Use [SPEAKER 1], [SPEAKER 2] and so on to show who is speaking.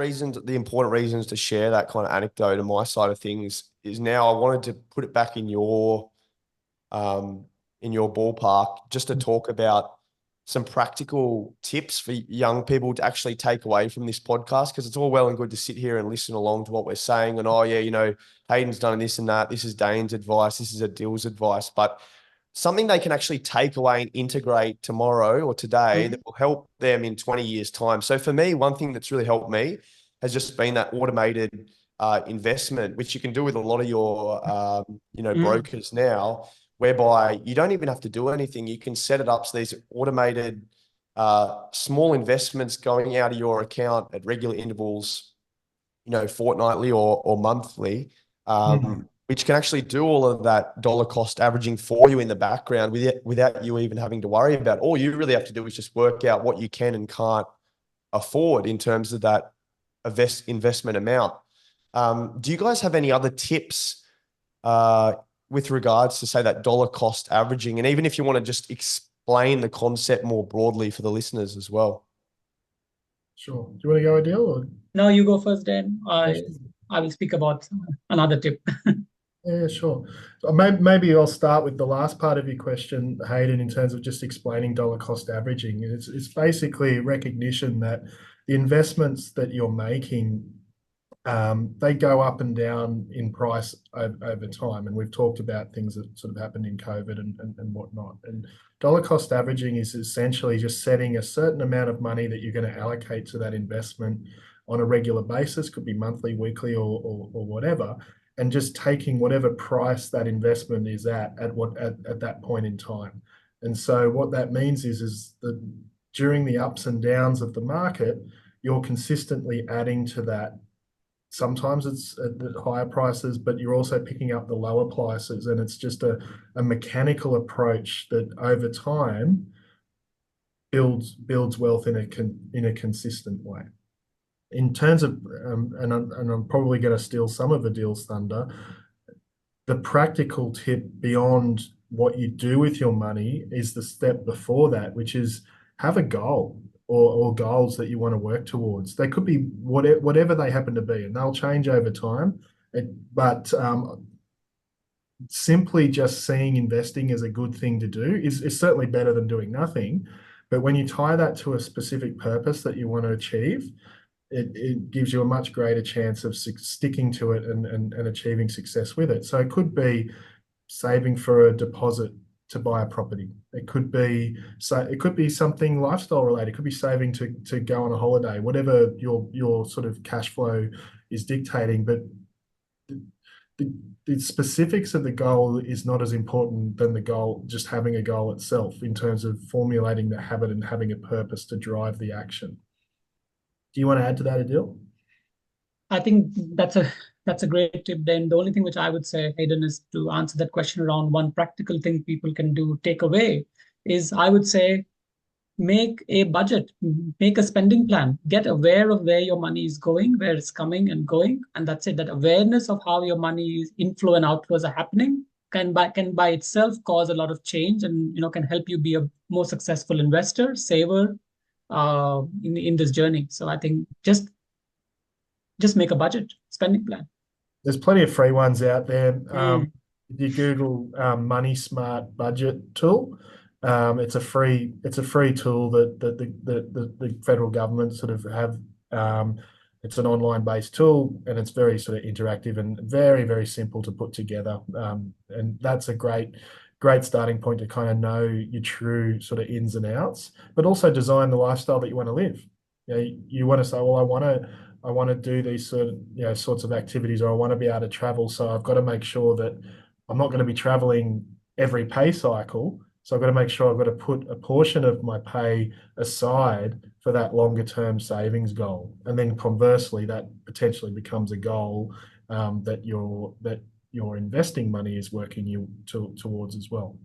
[SPEAKER 1] reasons, the important reasons to share that kind of anecdote on my side of things is now I wanted to put it back in your ballpark just to talk about some practical tips for young people to actually take away from this podcast, because it's all well and good to sit here and listen along to what we're saying and, oh yeah, Hayden's done this and that, this is Dane's advice, this is Adil's advice, but something they can actually take away and integrate tomorrow or today that will help them in 20 years time. So for me, one thing that's really helped me has just been that automated investment, which you can do with a lot of your brokers now, whereby you don't even have to do anything. You can set it up so these automated small investments going out of your account at regular intervals, fortnightly or monthly, which can actually do all of that dollar cost averaging for you in the background without you even having to worry about it. All you really have to do is just work out what you can and can't afford in terms of that investment amount. Do you guys have any other tips with regards to, say, that dollar cost averaging? And even if you want to just explain the concept more broadly for the listeners as well.
[SPEAKER 2] Sure. Do you want to go, Adil? Or?
[SPEAKER 3] No, you go first, Dan. I will speak about another tip.
[SPEAKER 2] Yeah, sure. So maybe I'll start with the last part of your question, Hayden, in terms of just explaining dollar cost averaging. It's basically recognition that the investments that you're making, they go up and down in price over time. And we've talked about things that sort of happened in COVID and whatnot. And dollar cost averaging is essentially just setting a certain amount of money that you're going to allocate to that investment on a regular basis, could be monthly, weekly, or whatever, and just taking whatever price that investment is at that point in time. And so what that means is that during the ups and downs of the market, you're consistently adding to that. Sometimes it's at the higher prices, but you're also picking up the lower prices, and it's just a mechanical approach that over time builds wealth in a consistent way. In terms of, and I'm probably going to steal some of Adil's thunder, the practical tip beyond what you do with your money is the step before that, which is have a goal or goals that you want to work towards. They could be whatever they happen to be, and they'll change over time. But simply just seeing investing as a good thing to do is certainly better than doing nothing. But when you tie that to a specific purpose that you want to achieve, it gives you a much greater chance of sticking to it and achieving success with it. So it could be saving for a deposit to buy a property. It could be something lifestyle related. It could be saving to go on a holiday, whatever your sort of cash flow is dictating. But the specifics of the goal is not as important than the goal, just having a goal itself in terms of formulating the habit and having a purpose to drive the action. Do you want to add to that, Adil?
[SPEAKER 3] I think that's a great tip. Then the only thing which I would say, Hayden, is to answer that question around one practical thing people can do, take away, is I would say make a budget, make a spending plan, get aware of where your money is going, where it's coming and going, and that's it. That awareness of how your money inflow and outflows are happening can by itself cause a lot of change, and can help you be a more successful investor, saver, in this journey. So I think just make a budget, spending plan.
[SPEAKER 2] There's plenty of free ones out there. If you Google Money Smart Budget tool, it's a free tool that the federal government sort of have. It's an online based tool, and it's very sort of interactive and very, very simple to put together. And that's a great starting point to kind of know your true sort of ins and outs, but also design the lifestyle that you want to live. You want to say, well, I want to do these sorts of activities, or I want to be able to travel. So I've got to make sure that I'm not going to be traveling every pay cycle. So I've got to make sure I've got to put a portion of my pay aside for that longer term savings goal. And then conversely, that potentially becomes a goal that your investing money is working you towards as well.